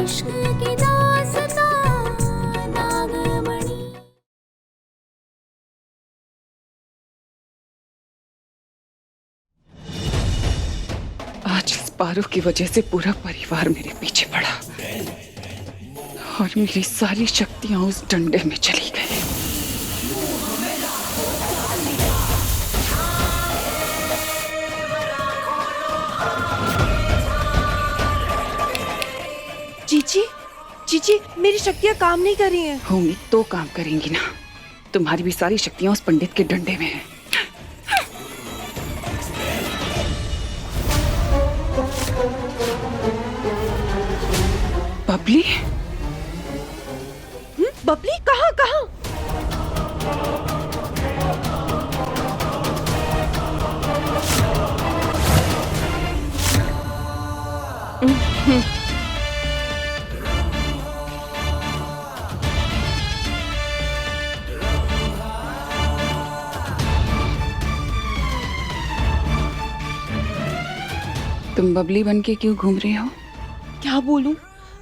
इश्क की दास्तां नागमणि। आज इस पारो की वजह से पूरा परिवार मेरे पीछे पड़ा और मेरी सारी शक्तियां उस डंडे में चली गई। जीजी, जीजी, मेरी शक्तियाँ काम नहीं कर रही हैं। होंगी तो काम करेंगी ना। तुम्हारी भी सारी शक्तियां उस पंडित के डंडे में हैं। बबली? बबली कहाँ कहाँ? तुम बबली बन के क्यों घूम रही हो? क्या बोलूं?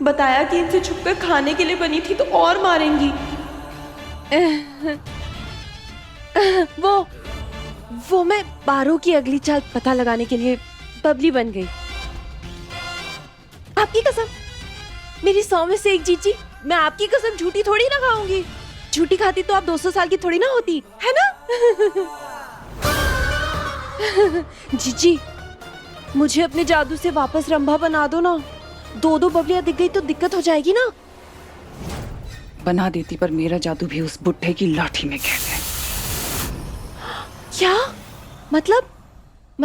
बताया कि इनसे छुपकर खाने के लिए बनी थी तो और मारेंगी। वो मैं बारों की अगली चाल पता लगाने के लिए बबली बन गई। आपकी कसम, मेरी 100 में से एक जीजी, मैं आपकी कसम झूठी थोड़ी ना खाऊंगी। झूठी खाती तो आप 200 साल की थोड़ी ना होती, है ना? जीजी, मुझे अपने जादू से वापस रंभा बना दो ना। 2 बबलियां दिख गई तो दिक्कत हो जाएगी ना। बना देती, पर मेरा जादू भी उस बुढ़े की लाठी में कैद है। क्या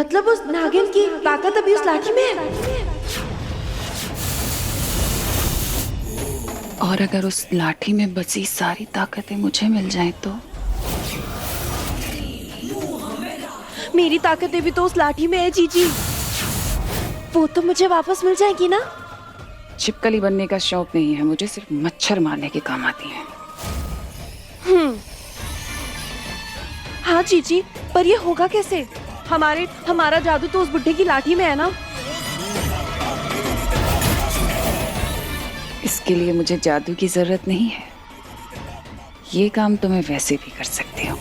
मतलब उस नागिन की ताकत अभी उस लाठी में है? और अगर उस लाठी में बसी सारी ताकतें मुझे मिल जाएं तो? मेरी ताकतें भी तो उस लाठी में है जीजी। वो तो मुझे वापस मिल जाएगी ना। छिपकली बनने का शौक नहीं है मुझे, सिर्फ मच्छर मारने के काम आती है। हाँ जीजी, पर ये होगा कैसे? हमारा जादू तो उस बुड्ढे की लाठी में है ना। इसके लिए मुझे जादू की जरूरत नहीं है। ये काम तो मैं वैसे भी कर सकती हूँ।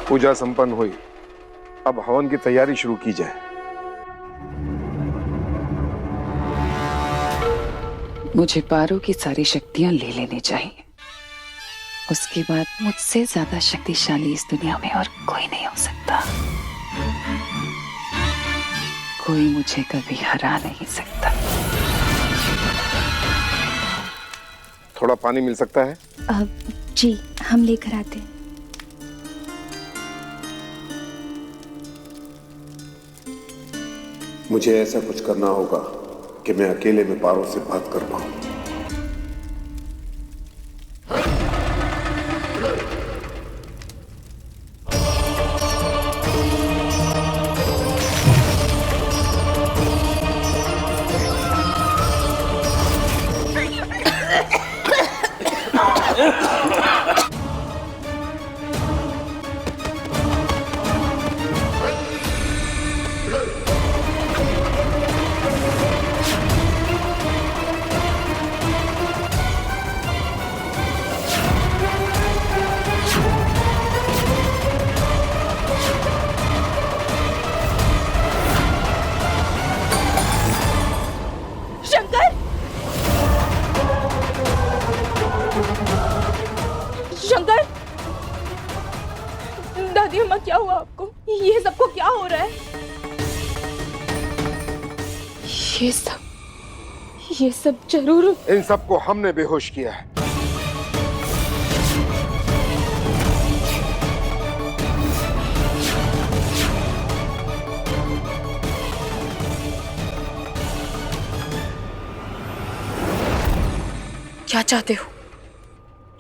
पूजा संपन्न हुई। अब हवन की तैयारी शुरू की जाए। मुझे पारो की सारी शक्तियां ले लेनी चाहिए। उसके बाद मुझसे ज्यादा शक्तिशाली इस दुनिया में और कोई नहीं हो सकता। कोई मुझे कभी हरा नहीं सकता। थोड़ा पानी मिल सकता है? जी, हम लेकर आते हैं। मुझे ऐसा कुछ करना होगा कि मैं अकेले में पारो से बात कर पाऊं। शंकर, दादी अम्मा, क्या हुआ आपको? ये सबको क्या हो रहा है? ये सब जरूर इन सबको हमने बेहोश किया है। क्या चाहते हो?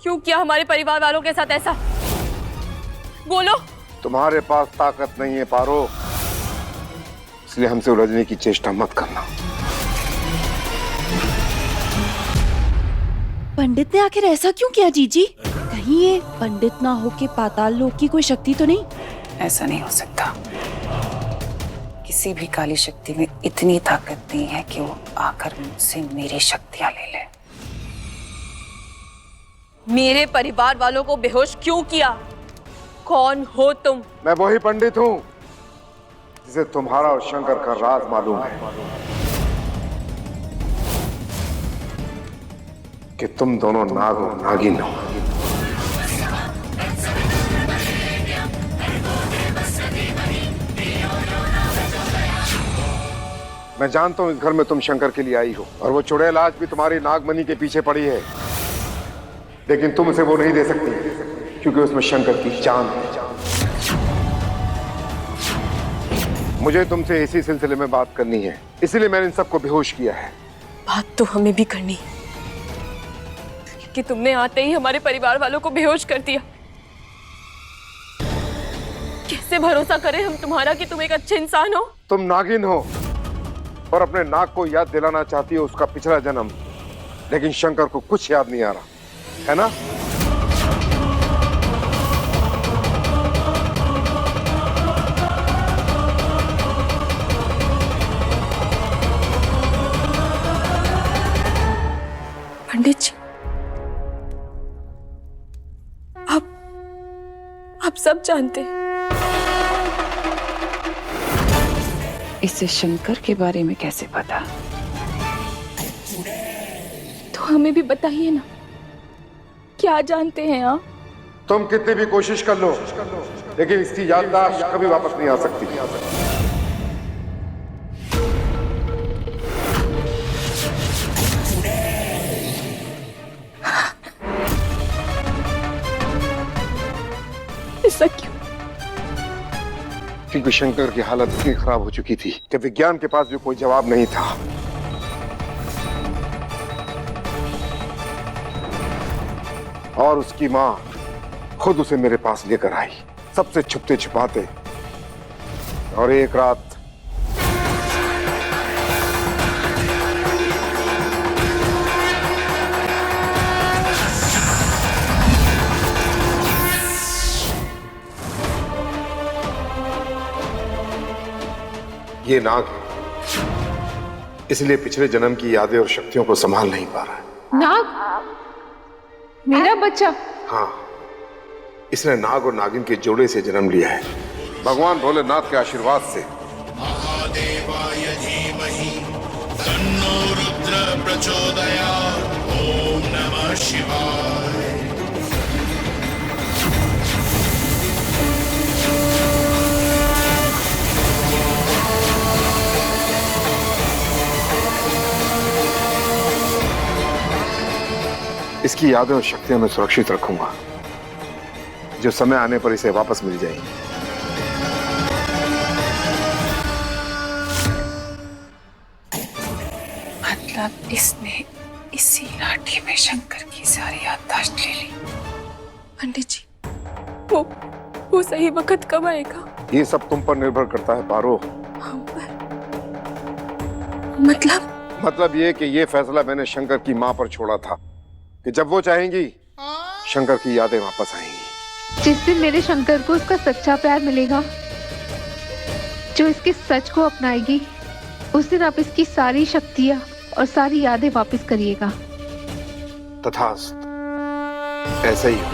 क्यों किया हमारे परिवार वालों के साथ ऐसा? बोलो। तुम्हारे पास ताकत नहीं है पारो, इसलिए हमसे उलझने की चेष्टा मत करना। पंडित ने आखिर ऐसा क्यों किया जीजी? कहीं कहीं ये पंडित ना हो के पाताल लोक की कोई शक्ति तो नहीं? ऐसा नहीं हो सकता। किसी भी काली शक्ति में इतनी ताकत नहीं है कि वो आकर मुझसे मेरी शक्तियां ले ले। मेरे परिवार वालों को बेहोश क्यों किया? कौन हो तुम? मैं वही पंडित हूँ जिसे तुम्हारा और शंकर का राज मालूम है कि तुम दोनों नाग हो, नागिन हो। मैं जानता हूं इस घर में तुम शंकर के लिए आई हो और वो चुड़ैल आज भी तुम्हारी नागमणि के पीछे पड़ी है, लेकिन तुम उसे वो नहीं दे सकती क्योंकि उसमें शंकर की चांद है। मुझे तुमसे इसी सिलसिले में बात करनी है, इसीलिए मैंने इन सबको बेहोश किया है। बात तो हमें भी करनी है कि तुमने आते ही हमारे परिवार वालों को बेहोश कर दिया। कैसे भरोसा करें हम तुम्हारा कि तुम एक अच्छे इंसान हो? तुम नागिन हो और अपने नाग को याद दिलाना चाहती हो उसका पिछला जन्म, लेकिन शंकर को कुछ याद नहीं आ रहा है ना? पंडित जी, आप सब जानते हैं। इसे शंकर के बारे में कैसे पता? तो हमें भी बताइए ना, क्या जानते हैं आप? तुम कितनी भी कोशिश कर लो, लेकिन इसकी याददाश्त कभी वापस नहीं आ सकती। ऐसा क्यों? क्योंकि शंकर की हालत इतनी खराब हो चुकी थी कि विज्ञान के पास भी कोई जवाब नहीं था। और उसकी मां खुद उसे मेरे पास लेकर आई, सबसे छुपते छुपाते। और एक रात ये नाग है, इसलिए पिछले जन्म की यादें और शक्तियों को संभाल नहीं पा रहा है। नाग? मेरा बच्चा? हाँ, इसने नाग और नागिन के जोड़े से जन्म लिया है, भगवान भोलेनाथ के आशीर्वाद से। महादेवाय धीमहि तन्नो रुद्र प्रचोदयात्। ओम नमः शिवाय। इसकी यादें और शक्तियां मैं सुरक्षित रखूंगा, जो समय आने पर इसे वापस मिल जाएगी। मतलब इसने इसी लाठी में शंकर की सारी याददाश्त ले ली। पंडित जी, वो सही वक्त कब आएगा? ये सब तुम पर निर्भर करता है पारो। हम पर? मतलब ये कि ये फैसला मैंने शंकर की मां पर छोड़ा था कि जब वो चाहेंगी शंकर की यादें वापस आएंगी। जिस दिन मेरे शंकर को उसका सच्चा प्यार मिलेगा, जो इसके सच को अपनाएगी, उस दिन आप इसकी सारी शक्तियां और सारी यादें वापस करिएगा। तथास्तु, ऐसा ही हो।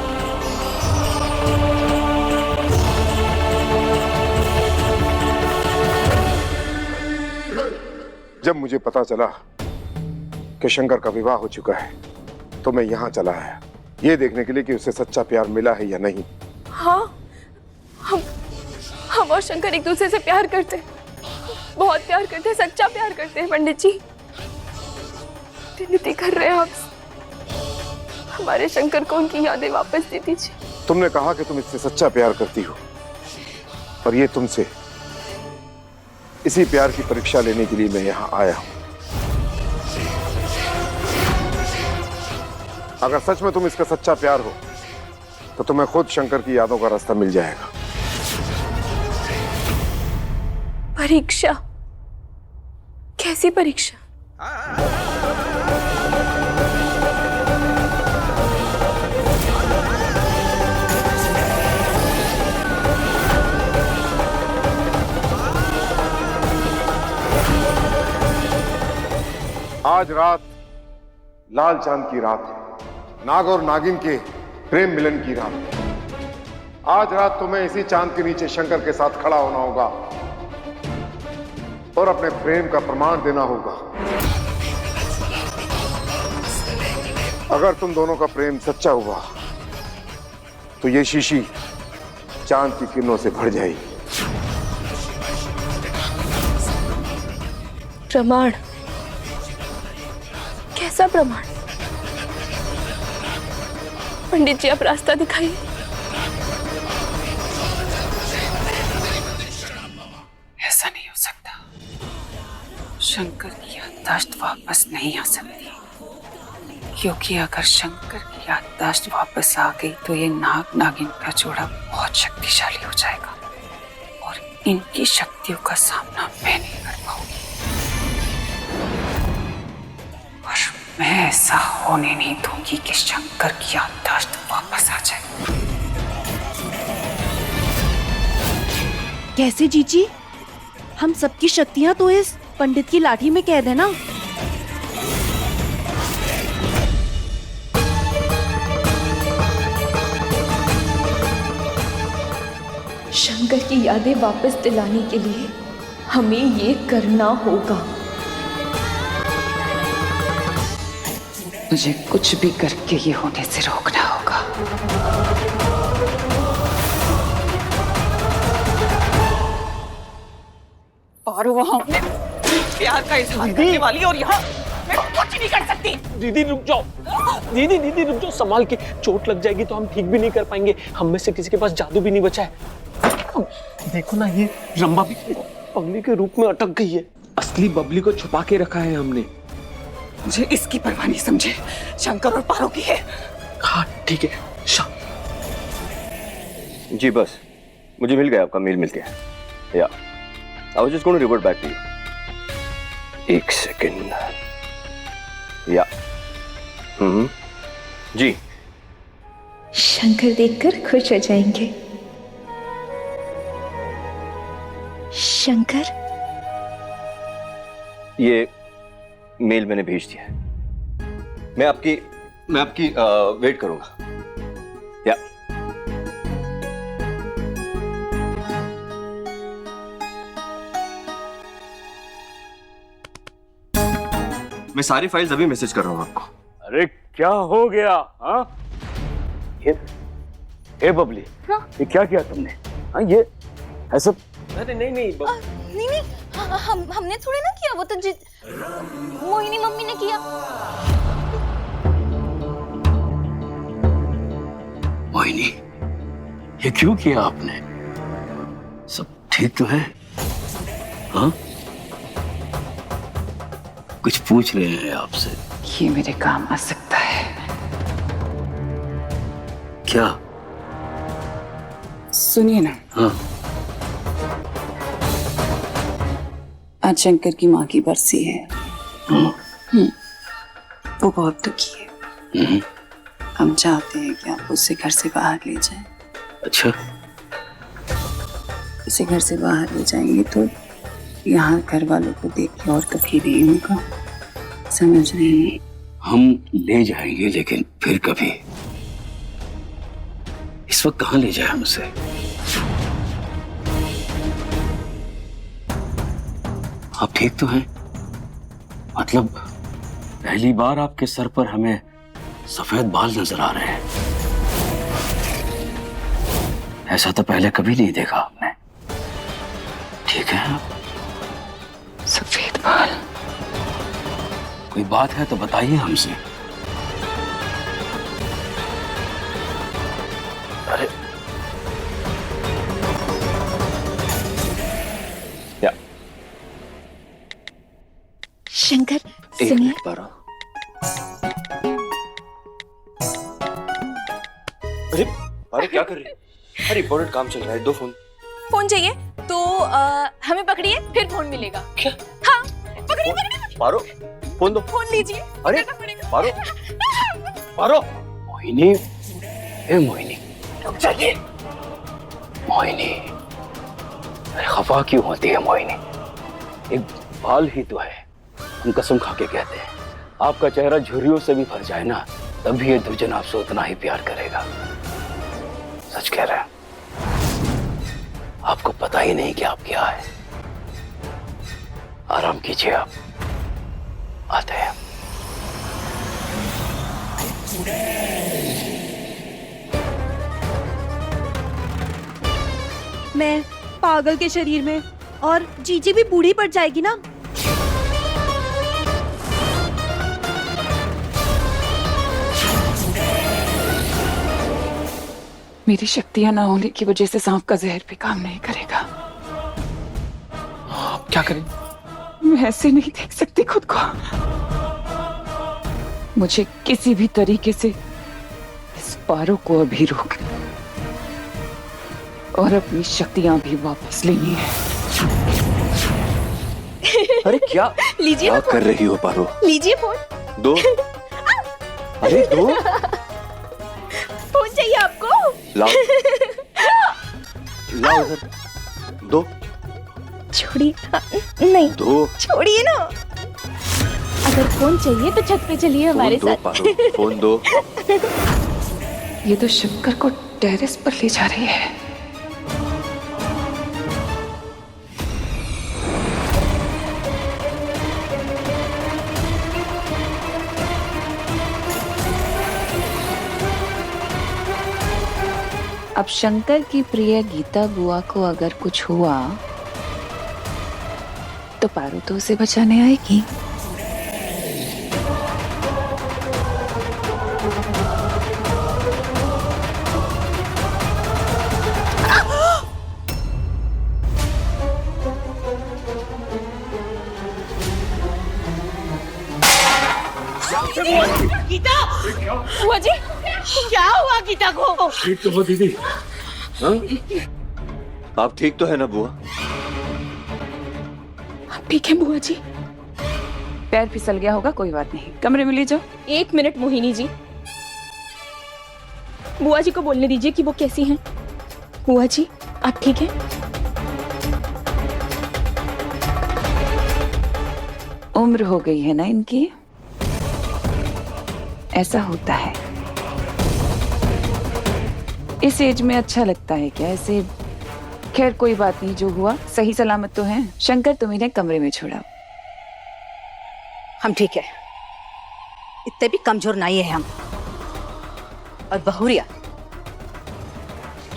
जब मुझे पता चला कि शंकर का विवाह हो चुका है, तो मैं यहाँ चला आया, ये देखने के लिए कि उसे सच्चा प्यार मिला है या नहीं। हाँ, हम और शंकर एक दूसरे से प्यार करते हैं, बहुत प्यार करते हैं, सच्चा प्यार करते हैं। पंडित जी, विनती कर रहे हैं आपसे, हमारे शंकर को उनकी यादें वापस दे दीजिए। तुमने कहा कि तुम इससे सच्चा प्यार करती हो, पर ये तुमसे इसी प्यार की परीक्षा लेने के लिए मैं यहाँ आया हूँ। अगर सच में तुम इसका सच्चा प्यार हो, तो तुम्हें खुद शंकर की यादों का रास्ता मिल जाएगा। परीक्षा? कैसी परीक्षा? आज रात लाल चांद की रात है, नाग और नागिन के प्रेम मिलन की रात। आज रात तुम्हें इसी चांद के नीचे शंकर के साथ खड़ा होना होगा और अपने प्रेम का प्रमाण देना होगा। अगर तुम दोनों का प्रेम सच्चा हुआ तो ये शीशी चांद की किरणों से भर जाएगी। प्रमाण? कैसा प्रमाण? पंडित जी, आप रास्ता दिखाइए। ऐसा नहीं हो सकता। शंकर की याददाश्त वापस नहीं आ सकती, क्योंकि अगर शंकर की याददाश्त वापस आ गई तो ये नाग नागिन का जोड़ा बहुत शक्तिशाली हो जाएगा और इनकी शक्तियों का सामना मैं नहीं कर पाऊंगी। और मैं ऐसा होने नहीं दूंगी कि शंकर की याददाश्त वापस आ जाए। कैसे जीजी? हम सबकी शक्तियां तो इस पंडित की लाठी में कैद है ना। शंकर की यादें वापस दिलाने के लिए हमें ये करना होगा। मुझे कुछ भी करके ये होने से रोकना होगा। और वहां अपने प्यार का इजहार करने वाली और यहाँ मैं कुछ नहीं कर सकती। दीदी रुक जाओ, दीदी रुक जाओ, संभाल के। चोट लग जाएगी तो हम ठीक भी नहीं कर पाएंगे। हम में से किसी के पास जादू भी नहीं बचा है। देखो ना, ये रंभा भी पगली के रूप में अटक गई है। असली बबली को छुपा के रखा है हमने। मुझे इसकी परवाह नहीं, समझे? शंकर और पारो की है। हाँ ठीक है। जी बस, मुझे मिल गया, आपका मेल मिल गया। Yeah I was just going to revert back to you. एक सेकंड। या जी। शंकर देखकर खुश हो जाएंगे। शंकर, ये मेल मैंने भेज दिया है। मैं आपकी वेट करूंगा। या मैं सारी फाइल्स अभी मैसेज कर रहा हूं आपको। अरे क्या हो गया? हाँ ये बबली, हाँ? ये क्या किया तुमने? हाँ ये ऐसा नहीं हमने थोड़ी ना किया, वो तो मोहिनी मम्मी ने किया। मोहिनी, ये क्यों किया आपने? सब ठीक तो है? हाँ, कुछ पूछ रहे हैं आपसे। ये मेरे काम आ सकता है। क्या? सुनिए ना। हाँ। आज शंकर की माँ की बरसी है। वो बहुत दुखी है। हम चाहते हैं कि आप उसे घर से बाहर ले जाएं। अच्छा। उसे घर से बाहर ले जाएंगे तो यहाँ घर वालों को देख के और कभी नहीं होगा, समझ रहे हैं? हम ले जाएंगे, लेकिन फिर कभी। इस वक्त कहाँ ले जाए हम उसे? आप ठीक तो हैं? मतलब पहली बार आपके सर पर हमें सफेद बाल नजर आ रहे हैं। ऐसा तो पहले कभी नहीं देखा आपने। ठीक है आप? सफेद बाल? कोई बात है तो बताइए हमसे। अरे या शंकर एक सुनिए। मिनट पारो। अरे पारो क्या कर रही है? अरे इंपॉर्टेंट काम चल रहा है, दो फोन चाहिए तो हमें पकड़िए, फिर फोन मिलेगा। क्या? हाँ पकड़िए। पारो फोन दो। फोन लीजिए। अरे पारो, पारो। मोहिनी, ए मोहिनी, रुक जाइए। मोहिनी, अरे खफा क्यों होती है मोहिनी? एक बाल ही तो है, हम कसम खा के कहते हैं। आपका चेहरा झुर्रियों से भी भर जाए ना, तब भी ये दुर्जन आपसे उतना ही प्यार करेगा। सच कह रहे हैं, आपको पता ही नहीं कि आप क्या है। आराम कीजिए, आप आते हैं। मैं पागल के शरीर में, और जीजी भी बूढ़ी पड़ जाएगी ना। मेरी शक्तियां ना होने की वजह से सांप का जहर भी काम नहीं करेगा। आप क्या करें? मैं ऐसे नहीं देख सकती खुद को। मुझे किसी भी तरीके से इस पारो को अभी रोक और अपनी शक्तियां भी वापस लेनी है। अरे क्या लीजिए क्या कर रही हो पारो? लीजिए फोन। दो। अरे दो। फोन चाहिए आपको? लाओ लाओ इधर। दो छोड़िए। नहीं दो। छोड़िए ना। अगर फोन चाहिए तो छत पे चलिए हमारे फोन दो साथ। पारो, फोन दो। ये तो शंकर को टेरेस पर ले जा रही है। अब शंकर की प्रिय गीता बुआ को अगर कुछ हुआ तो पारो तो उसे बचाने आएगी। गीता, बुआ जी, क्या हुआ गीता को? ठीक तो हो दीदी? हाँ? आप ठीक तो है ना बुआ? आप ठीक है बुआ जी? पैर फिसल गया होगा, कोई बात नहीं, कमरे में ले जाओ। 1 मिनट मोहिनी जी, बुआ जी को बोलने दीजिए कि वो कैसी हैं। बुआ जी आप ठीक हैं? उम्र हो गई है ना इनकी, ऐसा होता है। इस एज में अच्छा लगता है क्या ऐसे? खैर कोई बात नहीं, जो हुआ सही सलामत तो है। शंकर तुम इन्हें कमरे में छोड़ा। हम ठीक है, इतने भी कमजोर नहीं है हम। और बहुरिया,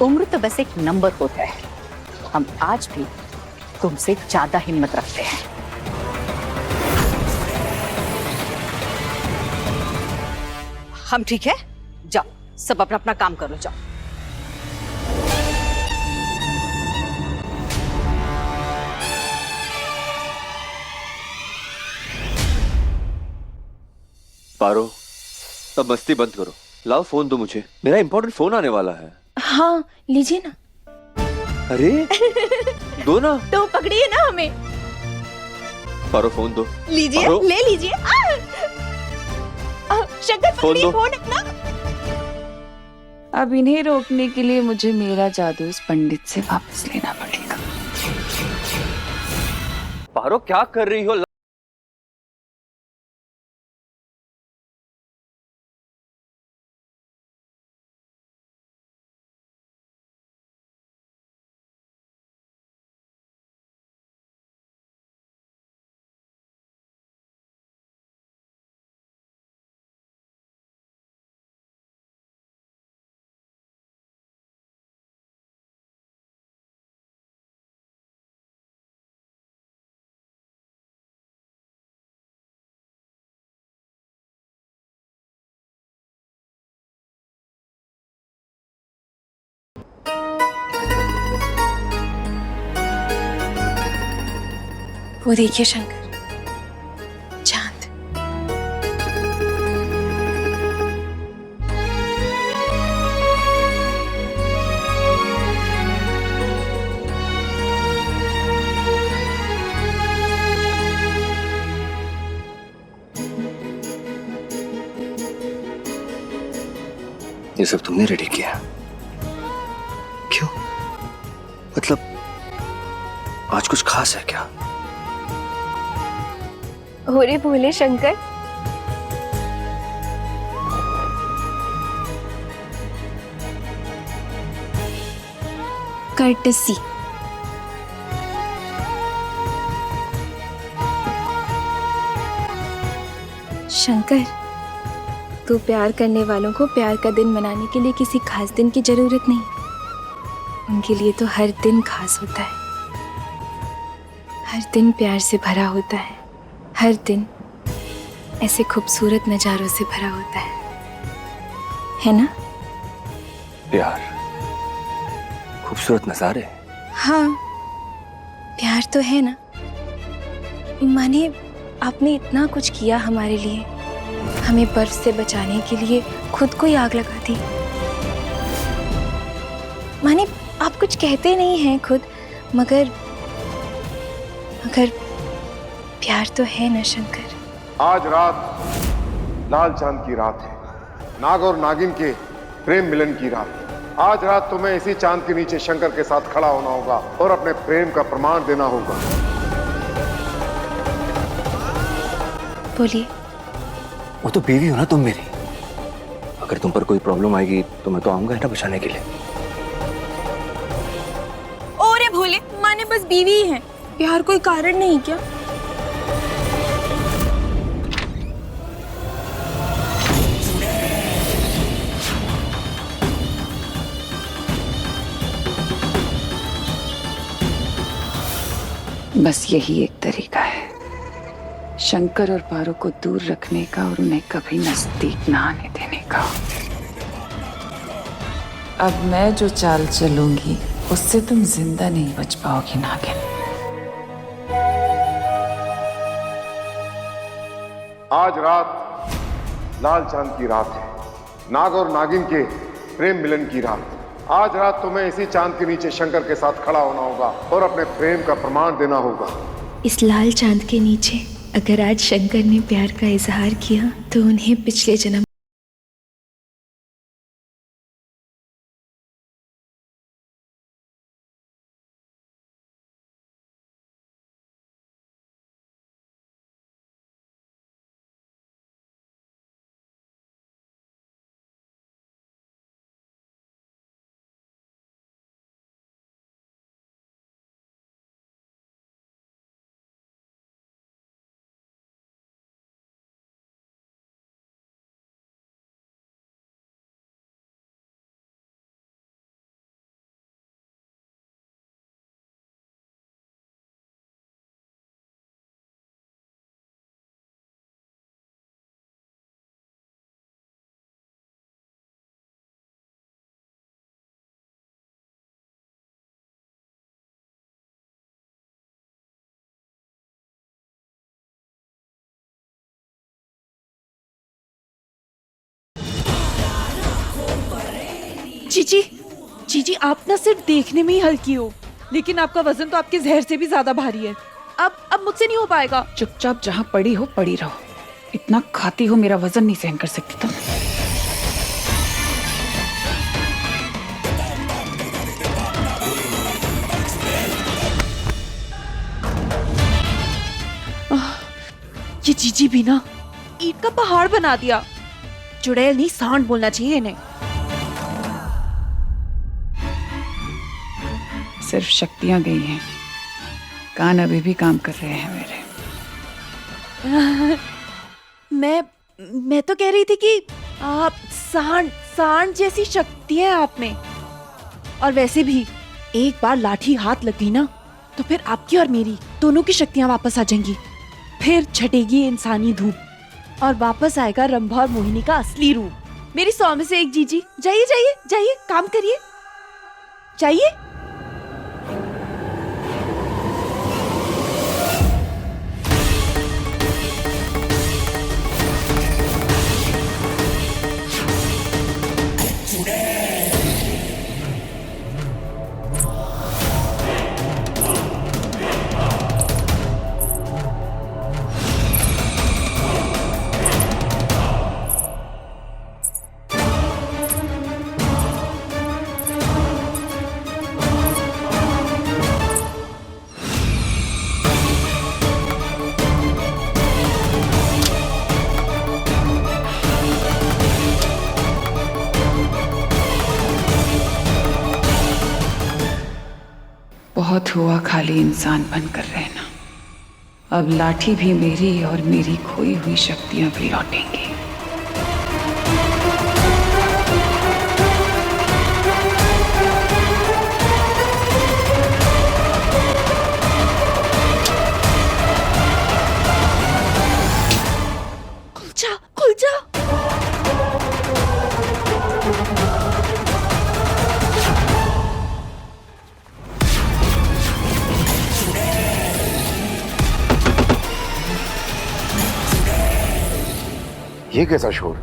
उम्र तो बस एक नंबर होता है। हम आज भी तुमसे ज्यादा हिम्मत रखते हैं। हम ठीक है, जाओ सब अपना अपना काम करो, जाओ। पारो, तब मस्ती बंद करो। लाओ फोन दो मुझे, मेरा इंपॉर्टेंट फोन आने वाला है। हाँ लीजिए ना। अरे दो ना। तो पकड़िए ना हमें। पारो फोन दो। लीजिए, ले लीजिए। शंकर पकड़िए फोन अपना। अब इन्हें रोकने के लिए मुझे मेरा जादू उस पंडित से वापस लेना पड़ेगा। पारो क्या कर रही हो? वो देखिए शंकर, चांद। ये सब तुमने रेडी किया? क्यों? मतलब आज कुछ खास है क्या? अरे भोले शंकर, कर्टसी। शंकर, तू प्यार करने वालों को प्यार का दिन मनाने के लिए किसी खास दिन की जरूरत नहीं। उनके लिए तो हर दिन खास होता है, हर दिन प्यार से भरा होता है, हर दिन ऐसे खूबसूरत नजारों से भरा होता है ना? प्यार, खूबसूरत नजारे। हाँ, प्यार तो है ना। माने आपने इतना कुछ किया हमारे लिए, हमें बर्फ से बचाने के लिए खुद को ही आग लगा दी। माने आप कुछ कहते नहीं हैं खुद, मगर प्यार तो है ना शंकर। आज रात लाल चांद की रात है, नाग और नागिन के प्रेम मिलन की रात। आज रात तुम्हें इसी चांद के नीचे शंकर के साथ खड़ा होना होगा और अपने प्रेम का प्रमाण देना होगा। बोलिए। वो तो बीवी हो ना तुम मेरी, अगर तुम पर कोई प्रॉब्लम आएगी तो मैं तो आऊंगा ना बचाने के लिए। ओरे भोले, माने बस बीवी ही है, प्यार कोई कारण नहीं क्या? बस यही एक तरीका है शंकर और पारो को दूर रखने का और उन्हें कभी नजदीक ना आने देने का। अब मैं जो चाल चलूंगी उससे तुम जिंदा नहीं बच पाओगी नागिन। आज रात लाल चांद की रात है, नाग और नागिन के प्रेम मिलन की रात। आज रात तुम्हें इसी चांद के नीचे शंकर के साथ खड़ा होना होगा और अपने प्रेम का प्रमाण देना होगा। इस लाल चांद के नीचे अगर आज शंकर ने प्यार का इजहार किया तो उन्हें पिछले जन्म जीजी, जीजी आप ना सिर्फ देखने में ही हल्की हो, लेकिन आपका वजन तो आपके जहर से भी ज्यादा भारी है। अब मुझसे नहीं हो पाएगा। चुपचाप जहाँ पड़ी हो पड़ी रहो। इतना खाती हो, मेरा वजन नहीं सहन कर सकती तुम। ये जीजी भी ना ईंट का पहाड़ बना दिया। चुड़ैल नहीं सांड बोलना चाहिए इन्हें। सिर्फ शक्तियां गई हैं, कान अभी भी काम कर रहे हैं मेरे। मैं तो कह रही थी कि आप सांड जैसी शक्ति है आप में। और वैसे भी एक बार लाठी हाथ लग गई ना तो फिर आपकी और मेरी दोनों की शक्तियां वापस आ जाएंगी। फिर छटेगी इंसानी धूप और वापस आएगा रंभा और मोहिनी का असली रूप। मेरी 100 में से एक जीजी। जाइए जाइए जाइए, काम करिए, जाइए। बहुत हुआ खाली इंसान बनकर रहना। अब लाठी भी मेरी और मेरी खोई हुई शक्तियां भी लौटेंगी। खुल जा। ये कैसा शोर?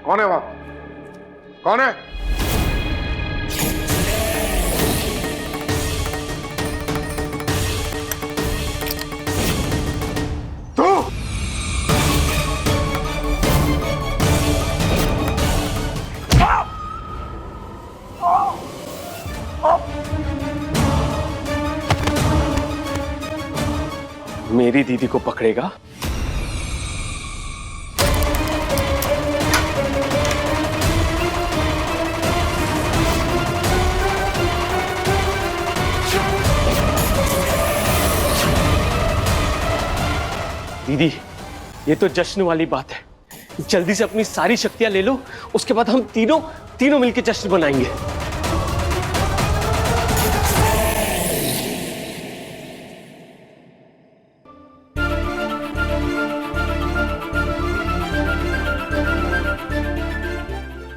कौन है वहां? कौन है? तू? मेरी दीदी को पकड़ेगा? दीदी, ये तो जश्न वाली बात है। जल्दी से अपनी सारी शक्तियां ले लो, उसके बाद हम तीनों मिलकर जश्न मनाएंगे।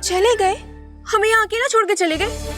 चले गए? हमें यहाँ अकेला छोड़ के चले गए?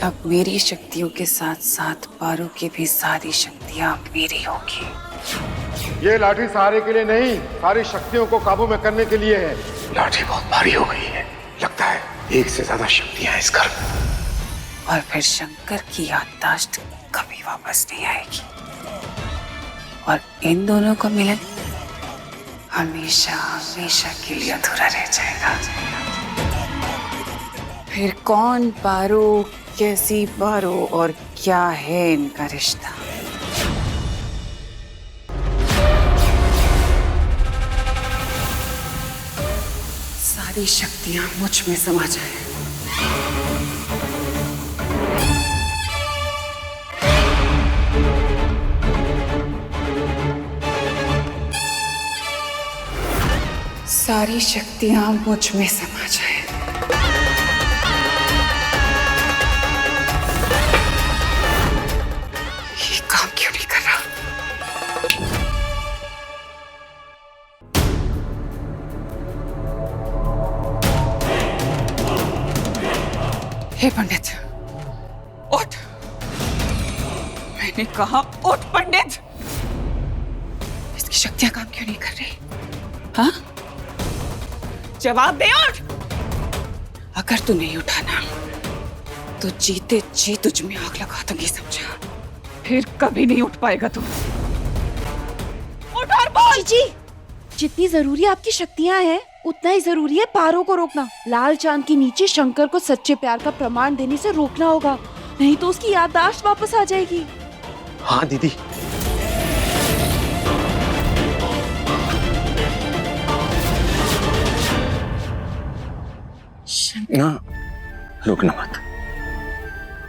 अब मेरी शक्तियों के साथ साथ पारो की भी सारी शक्तियां अब मेरी होगी। ये लाठी सहारे के लिए नहीं, सारी शक्तियों को काबू में करने के लिए है। लाठी बहुत भारी हो गई है, लगता है एक से ज्यादा शक्तियां हैं इस घर में। और फिर शंकर की याददाश्त कभी वापस नहीं आएगी और इन दोनों का मिलन हमेशा हमेशा के लिए अधूरा रह जाएगा। फिर कौन पारो, कैसी पारो और क्या है इनका रिश्ता? सारी शक्तियां मुझ में समा जाए। सारी शक्तियां मुझ में समा जाए। ये काम क्यों नहीं कर रहा? हे पंडित, उठ! मैंने कहा उठ पंडित! इसकी शक्तियां काम क्यों नहीं कर रही? हाँ? जवाब दे उठ! अगर तू नहीं उठाना तो जीते जी तुझ में आग लगा दूंगी, समझा? फिर कभी नहीं उठ पाएगा तू। उठ और बोल! जी, जितनी जरूरी आपकी शक्तियां हैं उतना ही जरूरी है पारो को रोकना। लाल चांद के नीचे शंकर को सच्चे प्यार का प्रमाण देने से रोकना होगा, नहीं तो उसकी याददाश्त वापस आ जाएगी। हाँ दीदी। ना, रुकना मत।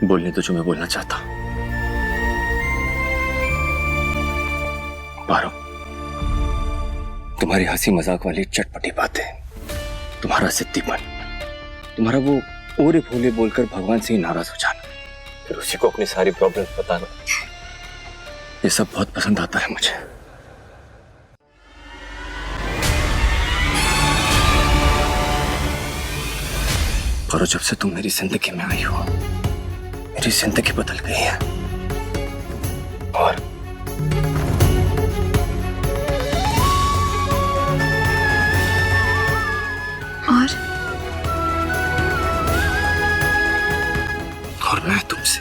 बोलने तो जो मैं बोलना चाहता। पारो, तुम्हारी हंसी मजाक वाली चटपटी बातें, तुम्हारा जिद्दीपन, तुम्हारा वो ओरे भोले बोलकर भगवान से ही नाराज हो जाना, फिर उसी को अपनी सारी प्रॉब्लम्स बताना, ये सब बहुत पसंद आता है मुझे। पर जब से तुम मेरी जिंदगी में आई हो, मेरी जिंदगी बदल गई है। और मैं तुमसे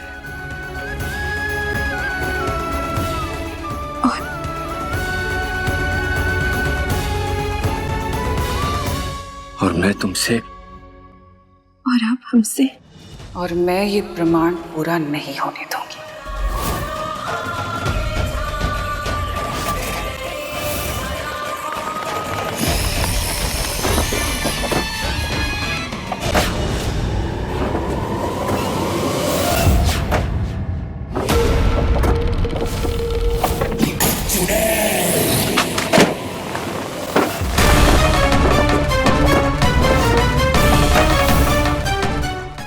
और मैं तुमसे और आप हमसे, और मैं ये प्रमाण पूरा नहीं होने दूंगी।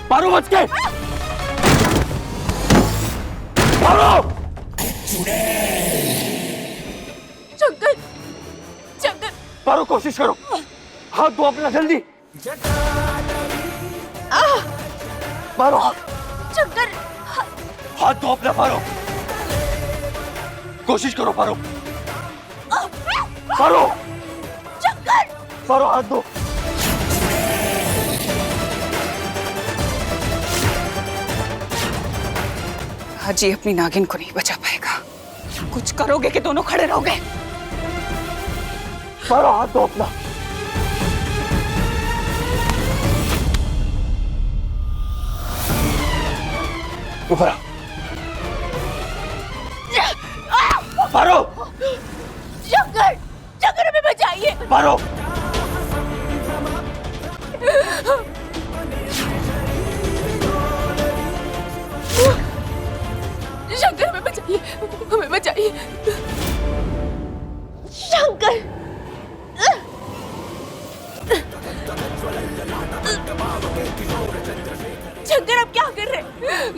पारो बच के, पारो। शंकर, शंकर, पारो कोशिश करो, हाथ दो अपना जल्दी। पारो, शंकर, हाथ दो अपना। पारो, कोशिश करो। पारो, पारो, शंकर, पारो, हाथ दो। आज ये अपनी नागिन को नहीं बचा पाएगा। कुछ करोगे कि दोनों खड़े रहोगे? पारो, हाथ दो अपना। ऊपर आ। पारो, शंकर, शंकर हमें बचाइए। पारो, शंकर हमें बचाइए, हमें बचाइए। शंकर, शंकर आप क्या कर रहे हैं?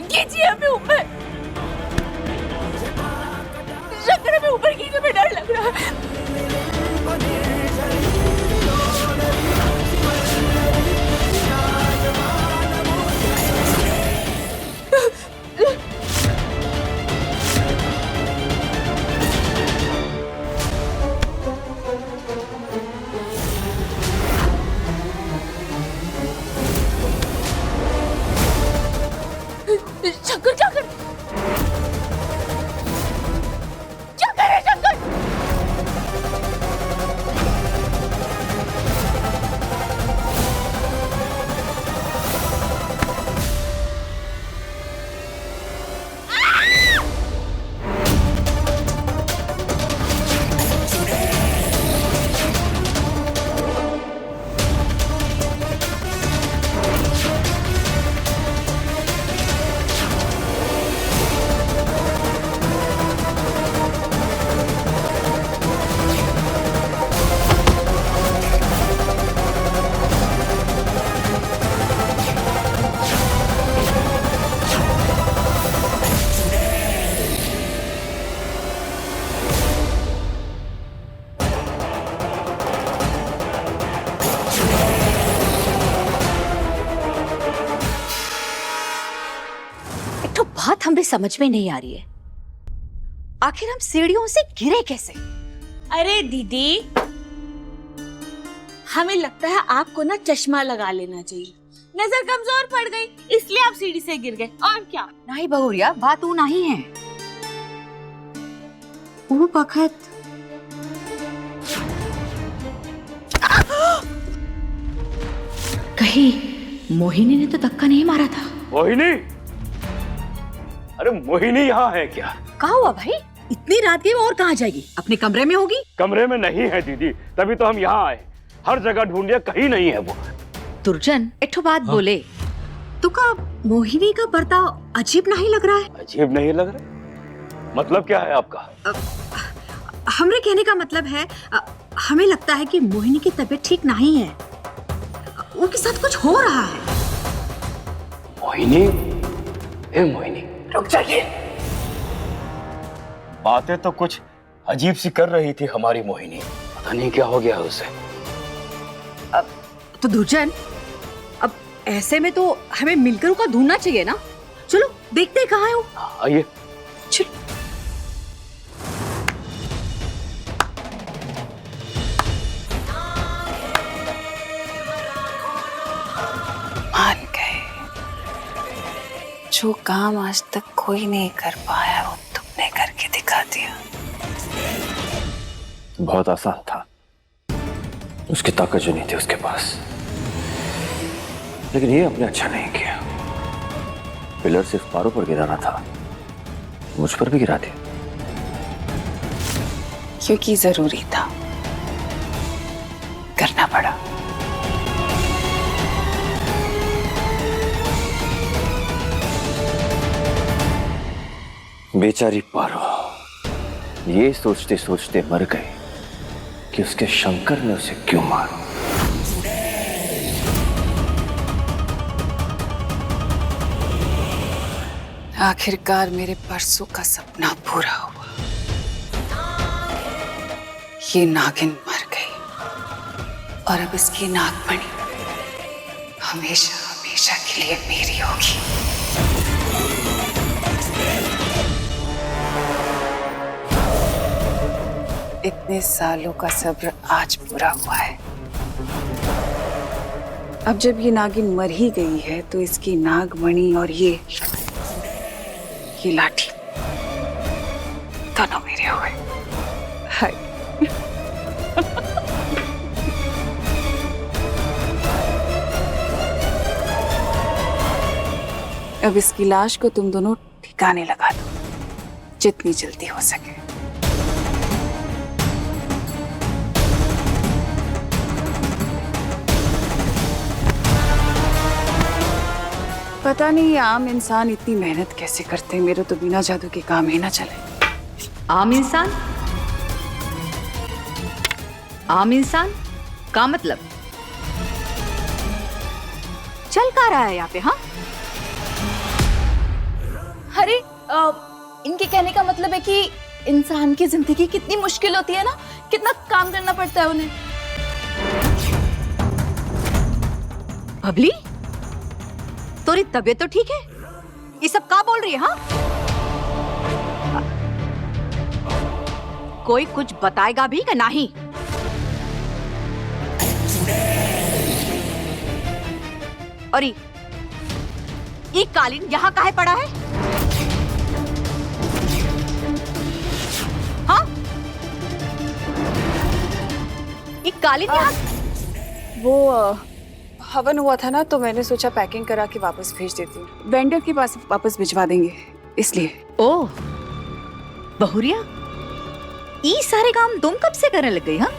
कीजिए हमें ऊपर। शंकर हमें ऊपर कीजिए, हमें डर लग रहा है। शंकर क्या कर रहे हैं? शंकर, बात हमें समझ में नहीं आ रही है, आखिर हम सीढ़ियों से गिरे कैसे? अरे दीदी, हमें लगता है आपको ना चश्मा लगा लेना चाहिए। नजर कमजोर पड़ गई इसलिए आप सीढ़ी से गिर गए, और क्या? नहीं बहुरिया, बात वो नहीं है। वो वक्त कहीं मोहिनी ने तो धक्का नहीं मारा था? मोहिनी? अरे मोहिनी यहाँ है क्या? कहाँ हुआ भाई? इतनी रात की वो और कहाँ जाएगी? अपने कमरे में होगी। कमरे में नहीं है दीदी, तभी तो हम यहाँ आए। हर जगह ढूंढ लिया, कहीं नहीं है वो। दुर्जन एक बात बोले, तुका मोहिनी का बर्ताव अजीब नहीं लग रहा है? अजीब नहीं लग रहा? मतलब क्या है आपका? हमरे कहने का मतलब है हमें लगता है कि मोहिनी की तबीयत ठीक नहीं है, उनके साथ कुछ हो रहा है। मोहिनी, ए मोहिनी, रुक जाइए। बातें तो कुछ अजीब सी कर रही थी हमारी मोहिनी, पता नहीं क्या हो गया उसे। अब तो दुर्जन, अब ऐसे में तो हमें मिलकर उसका ढूंढना चाहिए ना। चलो देखते हैं कहाँ है वो। आइए। चलो। मान गए, जो काम आज तक कोई नहीं कर पाया वो तुमने करके दिखा दिया। बहुत आसान था, उसकी ताकत जो नहीं थी उसके पास, लेकिन ये आपने अच्छा नहीं किया। पिलर सिर्फ पारो पर गिराना था, मुझ पर भी गिरा दिया। क्योंकि जरूरी था, करना पड़ा। बेचारी पारो ये सोचते सोचते मर गई कि उसके शंकर ने उसे क्यों मारा। आखिरकार मेरे परसों का सपना पूरा हुआ। ये नागिन मर गई और अब इसकी नागमणि हमेशा हमेशा के लिए मेरी होगी। इतने सालों का सब्र आज पूरा हुआ है। अब जब ये नागिन मर ही गई है तो इसकी नागमणि और ये लाठी दोनों मेरे हुए। हाय। अब इसकी लाश को तुम दोनों ठिकाने लगा दो, जितनी जल्दी हो सके। पता नहीं ये आम इंसान इतनी मेहनत कैसे करते हैं, मेरे तो बिना जादू के काम ही ना चले। आम इंसान? आम इंसान का मतलब चल का रहा है यहाँ पे? हाँ, अरे इनके कहने का मतलब है कि इंसान की जिंदगी कितनी मुश्किल होती है ना, कितना काम करना पड़ता है उन्हें। बबली, तोरी तबीयत तो ठीक है? ये सब क्या बोल रही है? हाँ, कोई कुछ बताएगा भी कि नहीं? और ये कालीन यहाँ काहे पड़ा है? हाँ, ये कालीन यहाँ? वो हवन हुआ था ना, तो मैंने सोचा पैकिंग करा के वापस भेज देती हूँ। वेंडर के पास वापस भिजवा देंगे इसलिए। ओह बहुरिया, ये सारे काम तुम कब से करने लग गई? हाँ,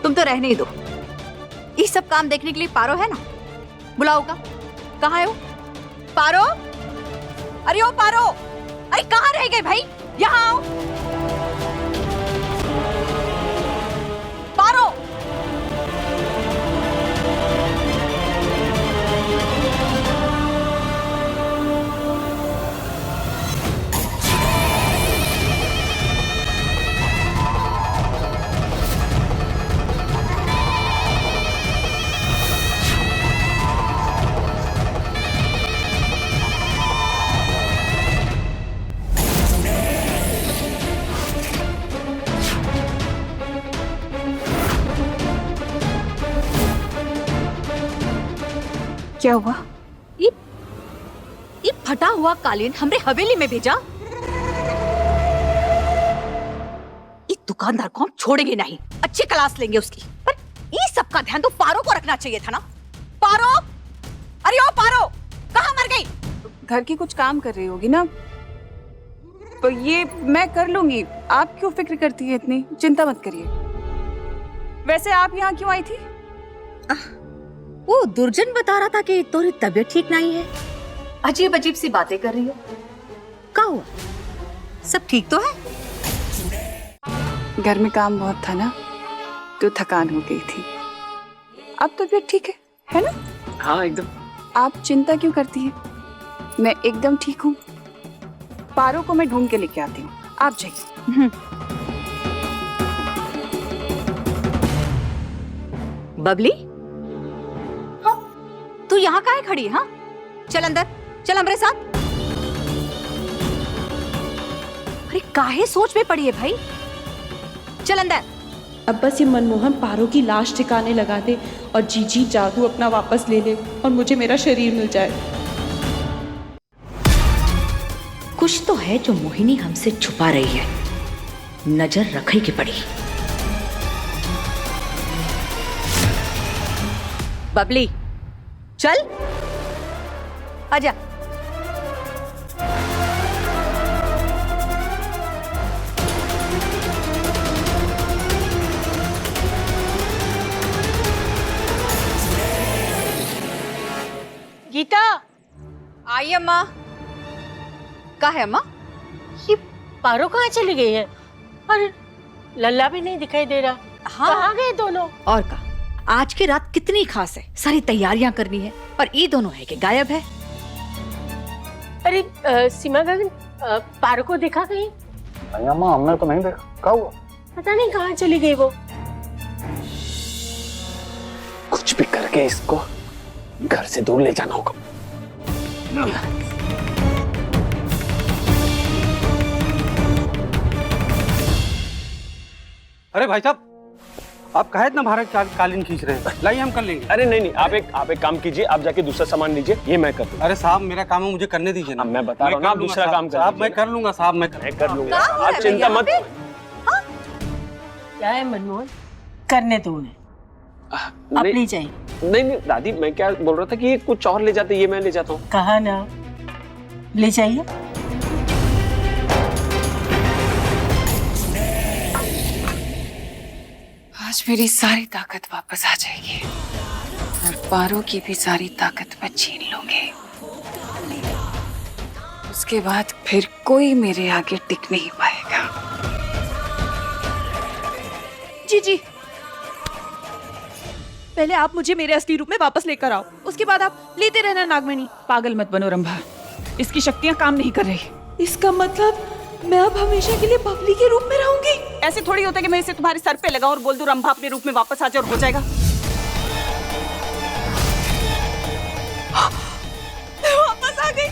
तुम तो रहने ही दो। ये सब काम देखने के लिए पारो है ना, बुलाओ का। कहाँ है वो? पारो, अरे ओ पारो, अरे कहाँ रह गए भाई? यहाँ आओ पारो। क्या हुआ? ये फटा हुआ कालीन हमरे हवेली में भेजा? इस दुकानदार को हम छोड़ेंगे नहीं, अच्छी क्लास लेंगे उसकी। पर ये सब का ध्यान तो पारो को रखना चाहिए था ना। पारो, अरे ओ पारो, कहाँ मर गई? घर की कुछ काम कर रही होगी ना, तो ये मैं कर लूंगी। आप क्यों फिक्र करती है इतनी? चिंता मत करिए। वैसे आप यहाँ क्यों आई थी? वो दुर्जन बता रहा था कि तुम्हारी तबीयत ठीक नहीं है, अजीब अजीब सी बातें कर रही हो। क्या हुआ? सब ठीक तो है? घर में काम बहुत था ना, तो थकान हो गई थी। अब तबीयत ठीक है ना? हाँ एकदम। आप चिंता क्यों करती हैं? मैं एकदम ठीक हूँ। पारो को मैं ढूंढ के लेके आती हूँ, आप जाइए। बबली, तू यहाँ काहे खड़ी है? हाँ, चल अंदर, चल हमारे साथ। अरे काहे सोच में पड़ी है भाई, चल अंदर। अब बस ये मनमोहन पारो की लाश ठिकाने लगा दे और जीजी जादू अपना वापस ले ले और मुझे मेरा शरीर मिल जाए। कुछ तो है जो मोहिनी हमसे छुपा रही है, नजर रखे की पड़ी। बबली चल, आजा। गीता, आई अम्मा। का है अम्मा? ये पारो कहाँ चली गई है? और लल्ला भी नहीं दिखाई दे रहा। हाँ, कहाँ गए दोनों? और का आज की रात कितनी खास है, सारी तैयारियां करनी है और ये दोनों है कि गायब है। अरे सीमा गगन, पारो को देखा कहीं? नहीं अम्मा, हमने तो नहीं देखा। क्या हुआ? पता नहीं कहाँ चली गई वो। कुछ भी करके इसको घर से दूर ले जाना होगा। अरे भाई साहब, आप काहे इतना भारी कालीन खींच रहे हैं? लाइए हम कर लेंगे। अरे नहीं, आप एक काम कीजिए, आप जाके दूसरा सामान लीजिए, ये मैं कर दूंगा। अरे साहब, मेरा काम है, मुझे करने दीजिए ना। मैं बता रहा हूँ ना, आप दूसरा काम कर साहब, मैं कर लूंगा साहब, मैं कर लूंगा। आप चिंता मत। क्या है मनमोहन, करने दो उन्हें, अपनी चाहिए। नहीं दादी, मैं क्या बोल रहा था कि ये कुछ और ले जाते, ये मैं ले जाता हूँ। कहा ना ले जाइए। आज मेरी सारी ताकत वापस आ जाएगी और पारो की भी सारी ताकत मैं छीन लूंगी। उसके बाद फिर कोई मेरे आगे टिक नहीं पाएगा। जी, पहले आप मुझे मेरे असली रूप में वापस लेकर आओ, उसके बाद आप लेते रहना नागमणि। पागल मत बनो रंभा, इसकी शक्तियां काम नहीं कर रही। इसका मतलब मैं अब हमेशा के लिए बबली के रूप में रहूंगी? ऐसे थोड़ी होता है कि मैं इसे तुम्हारे सर पे लगाऊं और बोल दूं रंभा अपने रूप में वापस आ जाए और हो जाएगा। मैं वापस आ गई।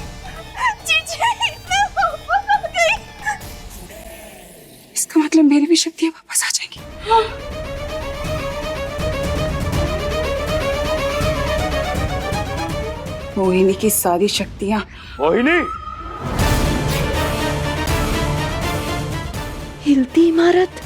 जीजी, मैं वापस आ गई। इसका मतलब मेरी भी शक्तियां वापस आ जाएंगी। मोहिनी की सारी शक्तियां। मोहिनी, हिलती इमारत,